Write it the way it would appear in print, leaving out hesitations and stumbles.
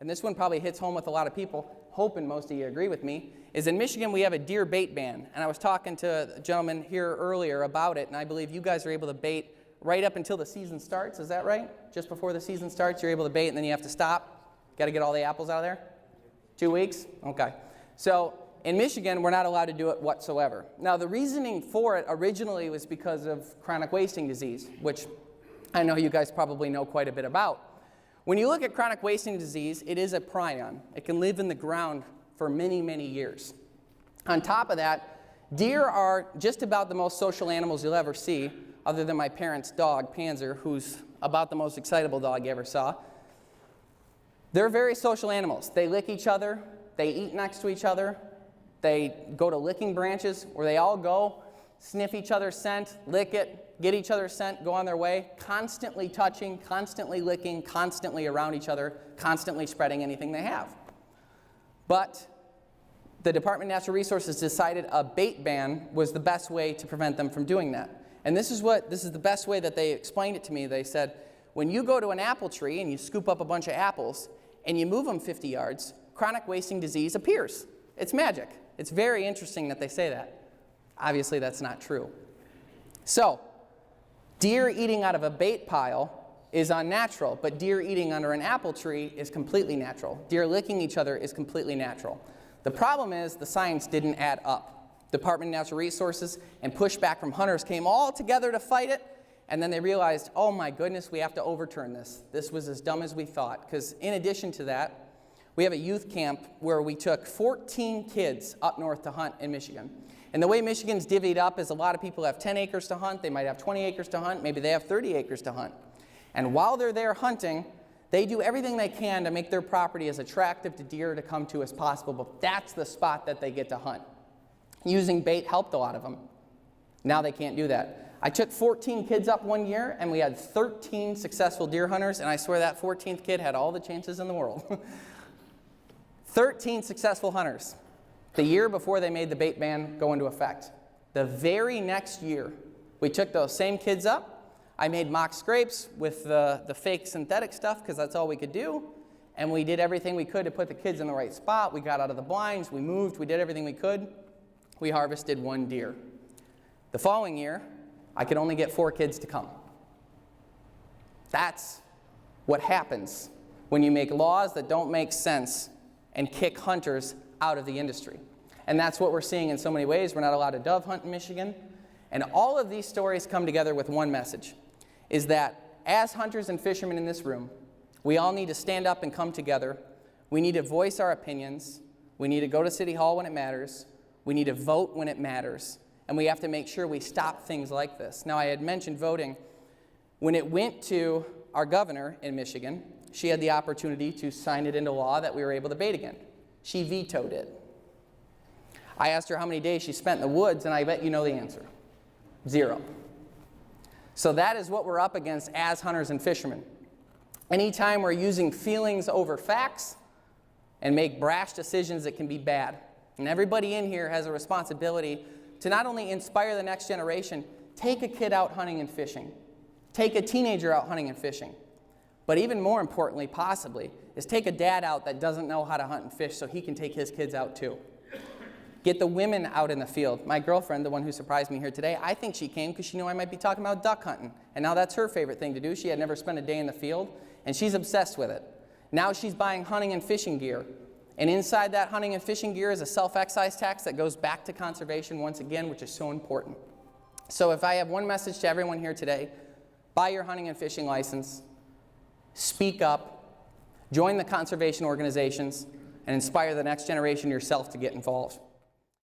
and this one probably hits home with a lot of people, hoping most of you agree with me, is in Michigan we have a deer bait ban. And I was talking to a gentleman here earlier about it, and I believe you guys are able to bait right up until the season starts. Is that right? Just before the season starts, you're able to bait, and then you have to stop. Got to get all the apples out of there? 2 weeks? Okay. So in Michigan, we're not allowed to do it whatsoever. Now, the reasoning for it originally was because of chronic wasting disease, which I know you guys probably know quite a bit about. When you look at chronic wasting disease, it is a prion. It can live in the ground for many, many years. On top of that, deer are just about the most social animals you'll ever see, other than my parents' dog, Panzer, who's about the most excitable dog you ever saw. They're very social animals. They lick each other. They eat next to each other. They go to licking branches where they all go, sniff each other's scent, lick it, get each other's scent, go on their way, constantly touching, constantly licking, constantly around each other, constantly spreading anything they have. But the Department of Natural Resources decided a bait ban was the best way to prevent them from doing that. And this is the best way that they explained it to me. They said, when you go to an apple tree and you scoop up a bunch of apples and you move them 50 yards, chronic wasting disease appears. It's magic. It's very interesting that they say that. Obviously, that's not true. So, deer eating out of a bait pile is unnatural, but deer eating under an apple tree is completely natural. Deer licking each other is completely natural. The problem is the science didn't add up. Department of Natural Resources and pushback from hunters came all together to fight it, and then they realized, oh my goodness, we have to overturn this. This was as dumb as we thought, because in addition to that, we have a youth camp where we took 14 kids up north to hunt in Michigan. And the way Michigan's divvied up is a lot of people have 10 acres to hunt, they might have 20 acres to hunt, maybe they have 30 acres to hunt. And while they're there hunting, they do everything they can to make their property as attractive to deer to come to as possible, but that's the spot that they get to hunt. Using bait helped a lot of them. Now they can't do that. I took 14 kids up one year, and we had 13 successful deer hunters, and I swear that 14th kid had all the chances in the world. 13 successful hunters, the year before they made the bait ban go into effect. The very next year, we took those same kids up. I made mock scrapes with the fake synthetic stuff because that's all we could do. And we did everything we could to put the kids in the right spot. We got out of the blinds, we moved, we did everything we could. We harvested 1 deer. The following year, I could only get 4 kids to come. That's what happens when you make laws that don't make sense and kick hunters out of the industry. And that's what we're seeing in so many ways. We're not allowed to dove hunt in Michigan. And all of these stories come together with one message, is that as hunters and fishermen in this room, we all need to stand up and come together. We need to voice our opinions. We need to go to City Hall when it matters. We need to vote when it matters. And we have to make sure we stop things like this. Now, I had mentioned voting. When it went to our governor in Michigan, she had the opportunity to sign it into law that we were able to bait again. She vetoed it. I asked her how many days she spent in the woods, and I bet you know the answer. 0. So that is what we're up against as hunters and fishermen. Anytime we're using feelings over facts and make brash decisions that can be bad. And everybody in here has a responsibility to not only inspire the next generation, take a kid out hunting and fishing. Take a teenager out hunting and fishing. But even more importantly, possibly, is take a dad out that doesn't know how to hunt and fish so he can take his kids out too. Get the women out in the field. My girlfriend, the one who surprised me here today, I think she came because she knew I might be talking about duck hunting. And now that's her favorite thing to do. She had never spent a day in the field, and she's obsessed with it. Now she's buying hunting and fishing gear. And inside that hunting and fishing gear is a self-excise tax that goes back to conservation once again, which is so important. So if I have one message to everyone here today, buy your hunting and fishing license, speak up, join the conservation organizations, and inspire the next generation yourself to get involved.